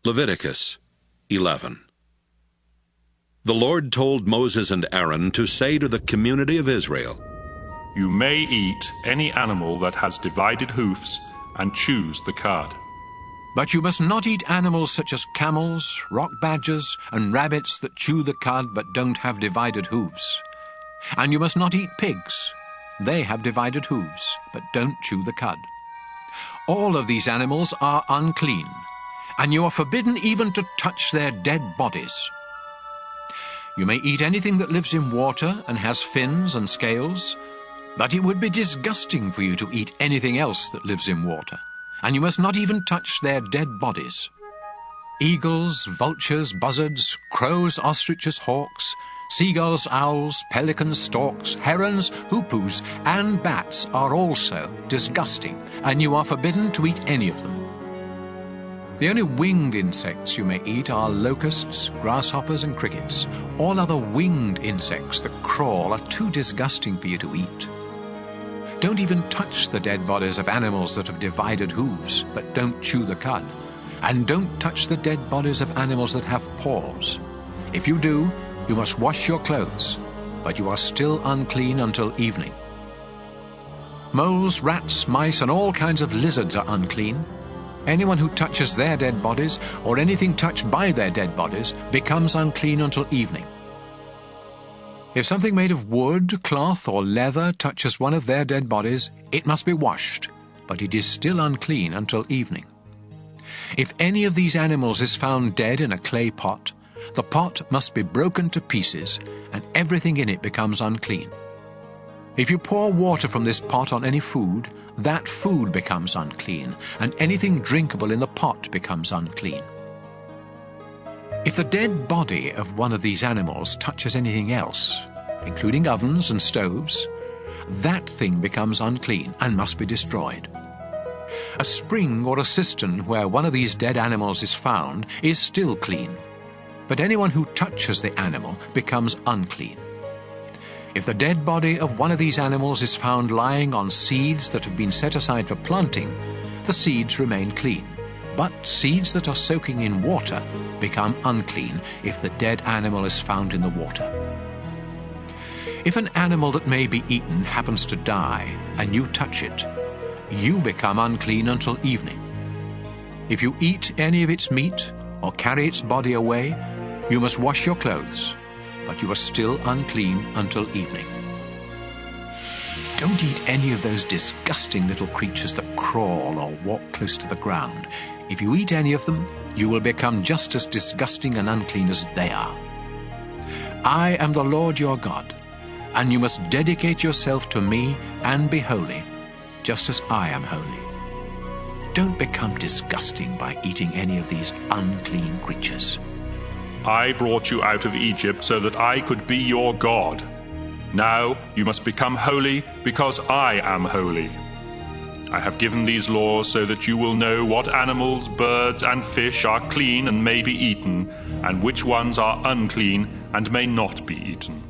Leviticus 11. The Lord told Moses and Aaron to say to the community of Israel, "You may eat any animal that has divided hoofs, and choose the cud. But you must not eat animals such as camels, rock badgers, and rabbits that chew the cud but don't have divided hooves. And you must not eat pigs. They have divided hooves, but don't chew the cud. All of these animals are unclean, and you are forbidden even to touch their dead bodies. You may eat anything that lives in water and has fins and scales, but it would be disgusting for you to eat anything else that lives in water, and you must not even touch their dead bodies. Eagles, vultures, buzzards, crows, ostriches, hawks, seagulls, owls, pelicans, storks, herons, hoopoes, and bats are also disgusting, and you are forbidden to eat any of them. The only winged insects you may eat are locusts, grasshoppers, and crickets. All other winged insects that crawl are too disgusting for you to eat. Don't even touch the dead bodies of animals that have divided hooves, but don't chew the cud. And don't touch the dead bodies of animals that have paws. If you do, you must wash your clothes, but you are still unclean until evening. Moles, rats, mice, and all kinds of lizards are unclean. Anyone who touches their dead bodies, or anything touched by their dead bodies, becomes unclean until evening. If something made of wood, cloth, or leather touches one of their dead bodies, it must be washed, but it is still unclean until evening. If any of these animals is found dead in a clay pot, the pot must be broken to pieces, and everything in it becomes unclean. If you pour water from this pot on any food, that food becomes unclean, and anything drinkable in the pot becomes unclean. If the dead body of one of these animals touches anything else, including ovens and stoves, that thing becomes unclean and must be destroyed. A spring or a cistern where one of these dead animals is found is still clean, but anyone who touches the animal becomes unclean. If the dead body of one of these animals is found lying on seeds that have been set aside for planting, the seeds remain clean. But seeds that are soaking in water become unclean if the dead animal is found in the water. If an animal that may be eaten happens to die and you touch it, you become unclean until evening. If you eat any of its meat or carry its body away, you must wash your clothes, but you are still unclean until evening. Don't eat any of those disgusting little creatures that crawl or walk close to the ground. If you eat any of them, you will become just as disgusting and unclean as they are. I am the Lord your God, and you must dedicate yourself to me and be holy, just as I am holy. Don't become disgusting by eating any of these unclean creatures. I brought you out of Egypt so that I could be your God. Now you must become holy because I am holy. I have given these laws so that you will know what animals, birds, and fish are clean and may be eaten, and which ones are unclean and may not be eaten.